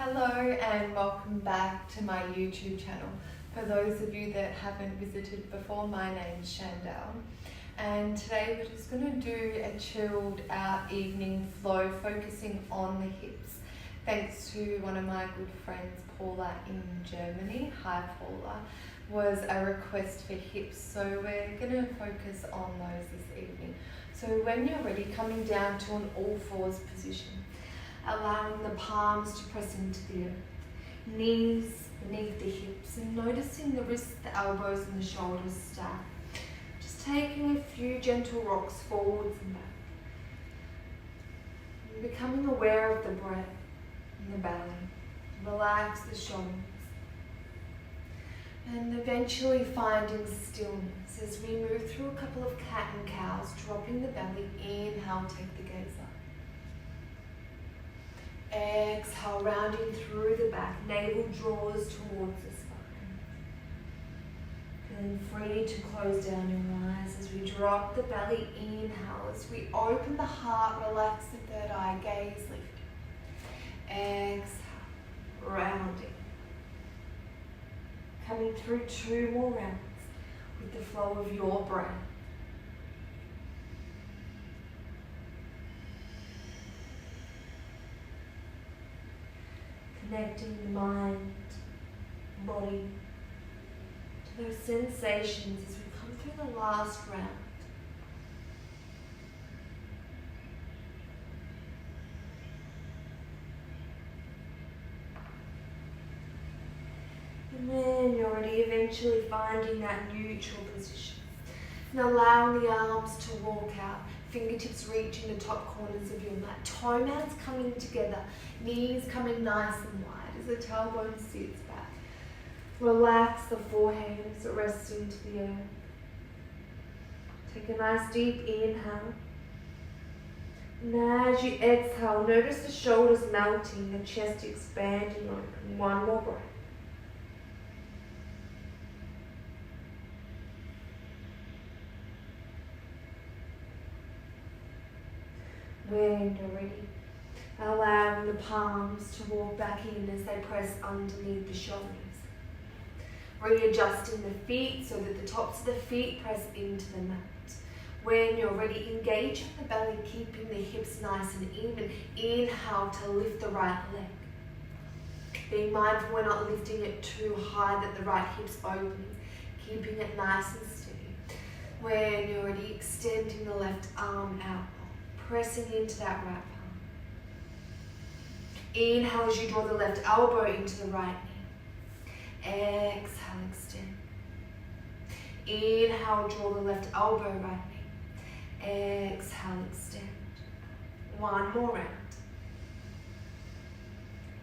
Hello and welcome back to my YouTube channel. For those of you that haven't visited before, my name's Shandell, and today we're just going to do a chilled out evening flow focusing on the hips. Thanks to one of my good friends, Paula in Germany, hi Paula, was a request for hips, so we're going to focus on those this evening. So when you're ready, coming down to an all fours position, allowing the palms to press into the earth, knees beneath the hips, and noticing the wrists, the elbows and the shoulders stack. Just taking a few gentle rocks forwards and back. And becoming aware of the breath in the belly. Relax the shoulders. And eventually finding stillness as we move through a couple of cat and cows, dropping the belly. Inhale, take the gaze up. Exhale, rounding through the back, navel draws towards the spine. Feeling free to close down your eyes as we drop the belly. Inhale, as we open the heart, relax the third eye, gaze lifting. Exhale, rounding. Coming through 2 more rounds with the flow of your breath. Connecting the mind, body to those sensations as we come through the last round. And then you're already eventually finding that neutral position. And allowing the arms to walk out, fingertips reaching the top corners of your mat, toe mats coming together, knees coming nice and wide as the tailbone sits back. Relax the forehead as it rests into the earth. Take a nice deep inhale. And as you exhale, notice the shoulders melting, the chest expanding open. One more breath. When you're ready, allowing the palms to walk back in as they press underneath the shoulders. Readjusting the feet so that the tops of the feet press into the mat. When you're ready, engaging the belly, keeping the hips nice and even. Inhale to lift the right leg. Being mindful we're not lifting it too high that the right hip's opening. Keeping it nice and steady. When you're ready, extending the left arm out. Pressing into that right palm. Inhale as you draw the left elbow into the right knee. Exhale, extend. Inhale, draw the left elbow, right knee. Exhale, extend. One more round.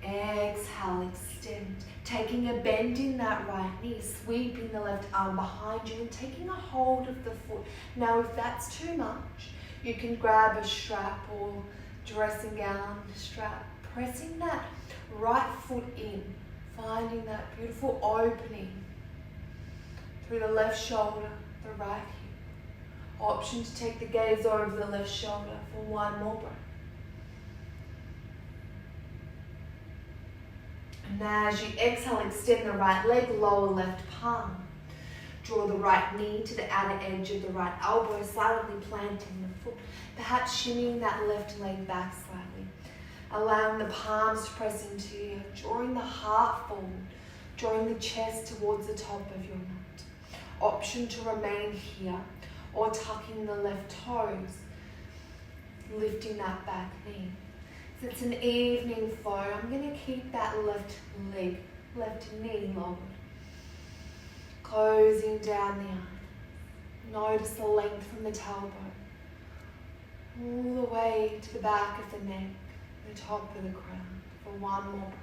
Exhale, extend. Taking a bend in that right knee, sweeping the left arm behind you and taking a hold of the foot. Now if that's too much, you can grab a strap or dressing gown strap, pressing that right foot in, finding that beautiful opening through the left shoulder, the right hip. Option to take the gaze over the left shoulder for one more breath. And as you exhale, extend the right leg, lower left palm. Draw the right knee to the outer edge of the right elbow, silently planting the foot, perhaps shimmying that left leg back slightly. Allowing the palms to press into you, drawing the heart forward, drawing the chest towards the top of your mat. Option to remain here or tucking the left toes, lifting that back knee. So it's an evening flow. I'm going to keep that left leg, left knee lowered. Closing down the eye. Notice the length from the tailbone. All the way to the back of the neck, the top of the crown. For one more breath.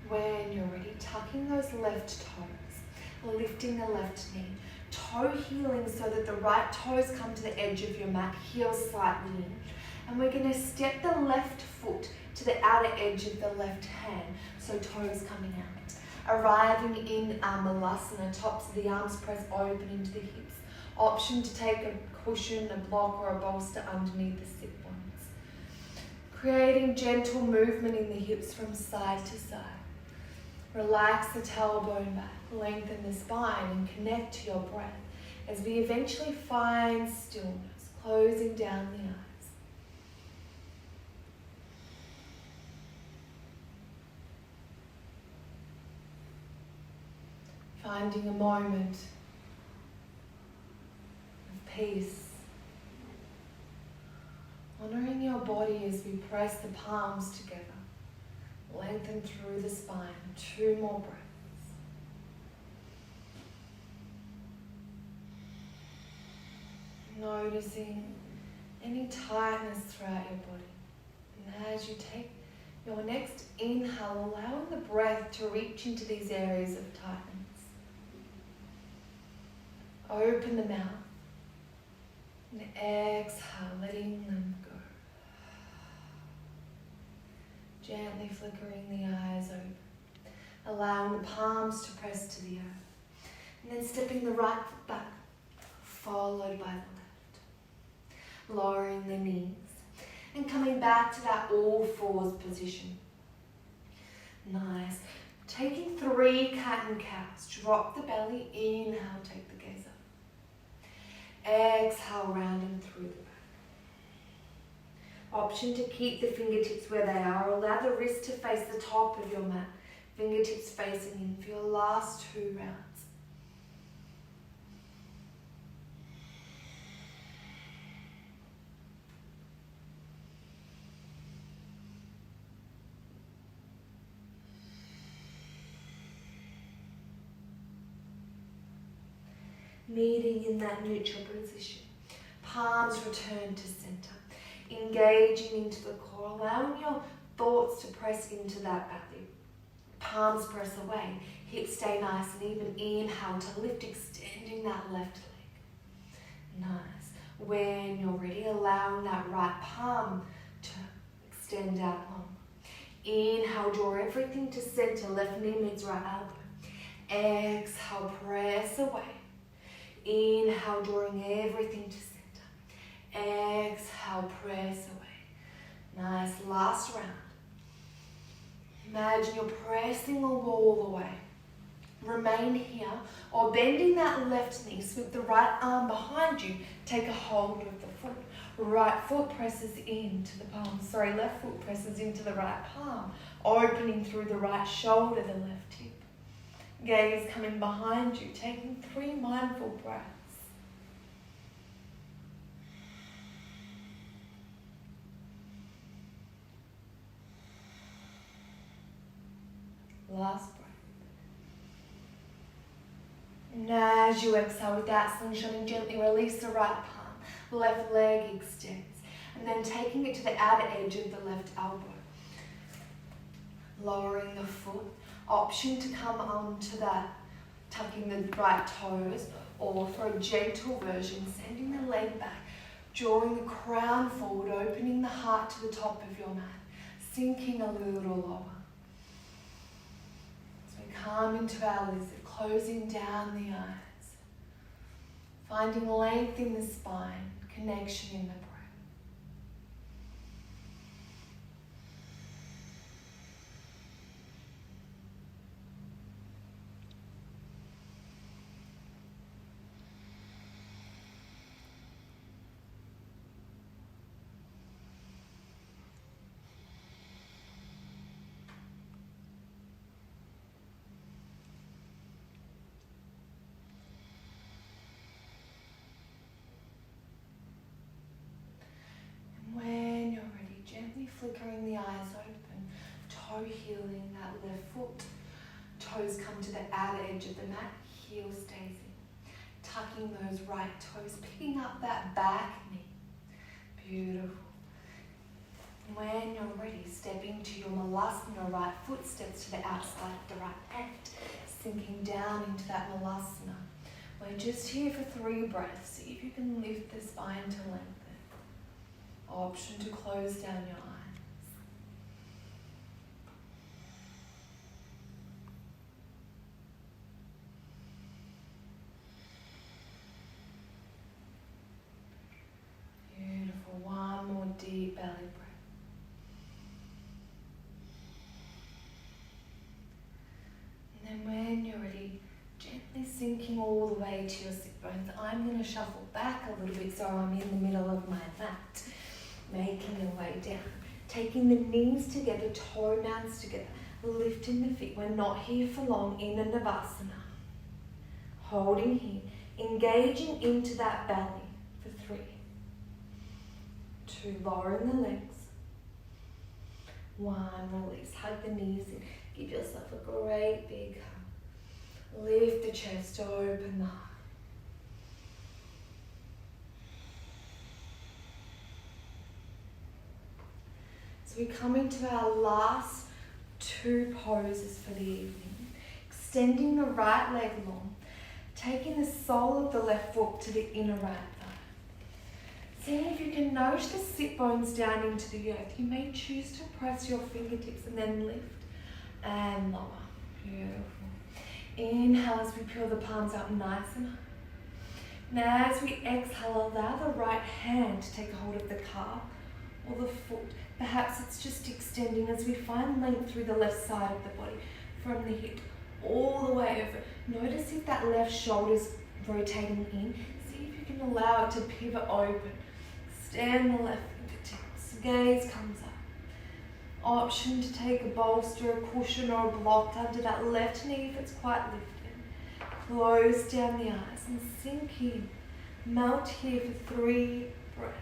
When you're ready, tucking those left toes, lifting the left knee, toe heeling so that the right toes come to the edge of your mat, heel slightly in. And we're going to step the left foot to the outer edge of the left hand, so toes coming out. Arriving in Malasana, tops of the arms press open into the hips. Option to take a cushion, a block or a bolster underneath the sit bones. Creating gentle movement in the hips from side to side. Relax the tailbone back, lengthen the spine and connect to your breath as we eventually find stillness, closing down the eyes. Finding a moment of peace. Honoring your body as we press the palms together. Lengthen through the spine. 2 more breaths. Noticing any tightness throughout your body. And as you take your next inhale, allowing the breath to reach into these areas of tightness. Open the mouth. And exhale, letting them go. Gently flickering the eyes open. Allowing the palms to press to the earth. And then stepping the right foot back, followed by the left. Lowering the knees. And coming back to that all fours position. Nice. Taking 3 cat and cows. Drop the belly. Inhale, take the gaze up. Exhale, rounding through the back. Option to keep the fingertips where they are. Allow the wrist to face the top of your mat. Fingertips facing in for your last 2 rounds. Meeting in that neutral position. Palms return to center. Engaging into the core, allowing your thoughts to press into that belly. Palms press away, hips stay nice and even. Inhale to lift, extending that left leg. Nice. When you're ready, allowing that right palm to extend out long. Inhale, draw everything to center, left knee meets right elbow. Exhale, press away. Inhale, drawing everything to center. Exhale, press away. Nice, last round. Imagine you're pressing a wall away. Remain here or bending that left knee, sweep the right arm behind you, take a hold of the foot. Right foot presses into the palm. Left foot presses into the right palm, opening through the right shoulder, the left hip. Gaze coming behind you, taking 3 mindful breaths. Last breath. And as you exhale with that slingshotting, gently release the right palm. Left leg extends. And then taking it to the outer edge of the left elbow. Lowering the foot. Option to come onto that, tucking the right toes, or for a gentle version, sending the leg back, drawing the crown forward, opening the heart to the top of your mat, sinking a little lower. As we come into our lizard, closing down the eyes, finding length in the spine, connection in the breath. When you're ready, gently flickering the eyes open, toe healing that left foot. Toes come to the outer edge of the mat, heel stays in. Tucking those right toes, picking up that back knee. Beautiful. When you're ready, stepping to your Malasana, right foot steps to the outside of the right hand, sinking down into that Malasana. We're just here for 3 breaths. See if you can lift the spine to lengthen. Option to close down your eyes. deep belly breath. And then when you're ready, gently sinking all the way to your sit bones. I'm going to shuffle back a little bit so I'm in the middle of my mat. Making your way down. Taking the knees together, toe mounts together. Lifting the feet. We're not here for long in a Navasana. Holding here. Engaging into that belly for 3. 2. Lowering the legs. 1. Release. Hug the knees in. Give yourself a great big hug. Lift the chest, open the heart. So we come into our last 2 poses for the evening. Extending the right leg long. Taking the sole of the left foot to the inner right thigh. Seeing if you can notice the sit bones down into the earth. You may choose to press your fingertips and then lift and lower. Beautiful. Inhale as we peel the palms up nice and high. Now as we exhale, allow the right hand to take hold of the calf or the foot. Perhaps it's just extending as we find length through the left side of the body, from the hip all the way over. Notice if that left shoulder's rotating in. See if you can allow it to pivot open. Extend the left fingertips. Gaze comes up. Option to take a bolster, a cushion or a block under that left knee if it's quite lifted. Close down the eyes and sink in. Melt here for 3 breaths.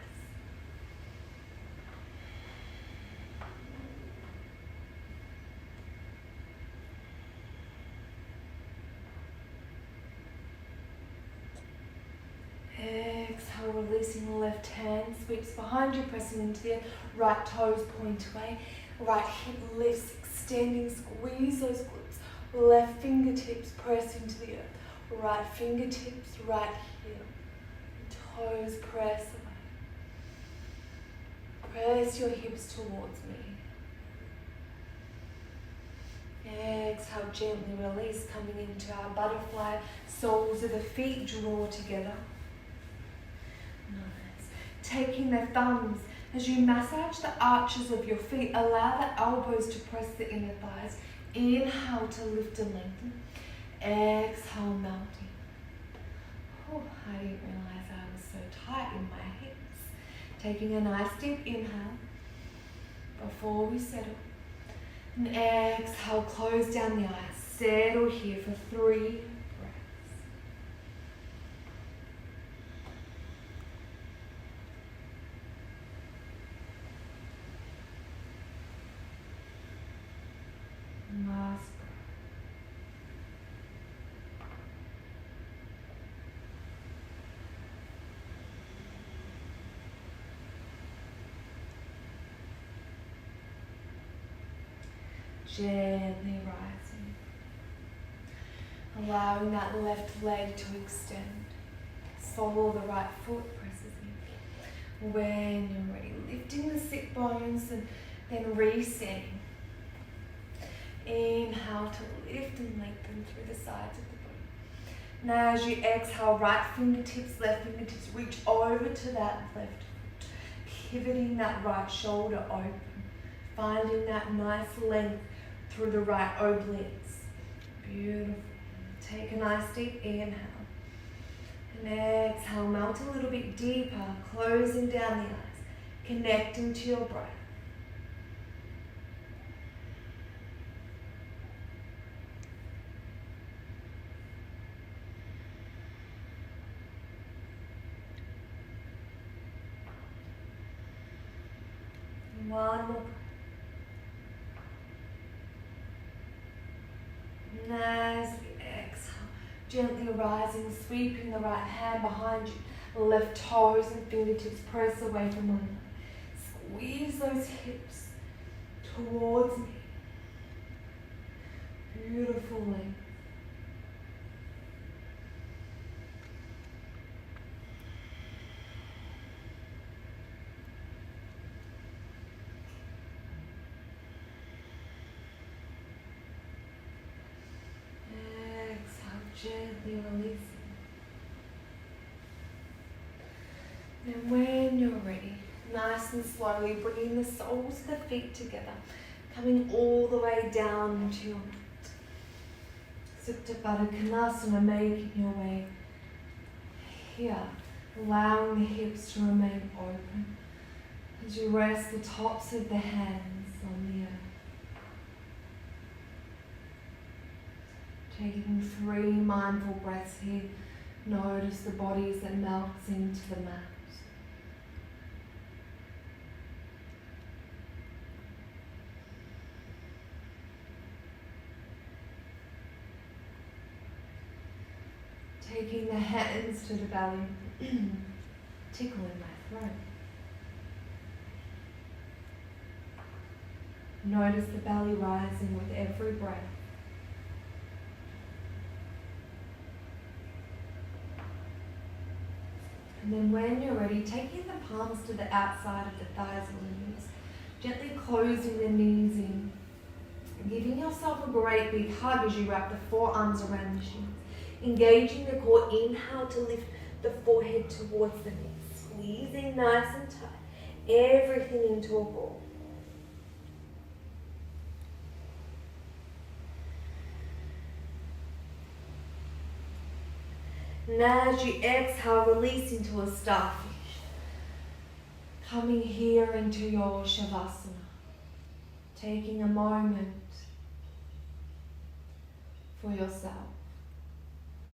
Exhale, releasing the left hand, sweeps behind you, pressing into the earth. Right toes point away. Right hip lifts, extending, squeeze those glutes. Left fingertips press into the earth. Right fingertips, right heel. Toes press away. Press your hips towards me. Exhale, gently release, coming into our butterfly. Soles of the feet draw together. Nice. Taking the thumbs. As you massage the arches of your feet, allow the elbows to press the inner thighs. Inhale to lift and lengthen. Exhale, melting. Oh, I didn't realize I was so tight in my hips. Taking a nice deep inhale before we settle. And exhale, close down the eyes. Settle here for 3 breaths. Last breath. Gently rising. Allowing that left leg to extend. Sole of the right foot presses in. When you're ready, lifting the sit bones and then resetting. Inhale to lift and lengthen through the sides of the body. Now as you exhale, right fingertips, left fingertips, reach over to that left foot. Pivoting that right shoulder open. Finding that nice length through the right obliques. Beautiful. Take a nice deep inhale. And exhale, melt a little bit deeper, closing down the eyes, connecting to your breath. One more. As we exhale, gently rising, sweeping the right hand behind you. Left toes and fingertips press away from one another. Squeeze those hips towards me. Beautiful length. Gently releasing. And when you're ready, nice and slowly, bringing the soles of the feet together, coming all the way down into your mat. Supta Baddha Konasana, making your way here, allowing the hips to remain open as you rest the tops of the hands on the earth. Taking 3 mindful breaths here, notice the body as it melts into the mat. Taking the hands to the belly, tickling my throat. Notice the belly rising with every breath. And then when you're ready, taking the palms to the outside of the thighs or the knees, gently closing the knees in, and giving yourself a great big hug as you wrap the forearms around the shins. Engaging the core, inhale to lift the forehead towards the knees, squeezing nice and tight, everything into a ball. And as you exhale, release into a starfish. Coming here into your Shavasana. Taking a moment for yourself.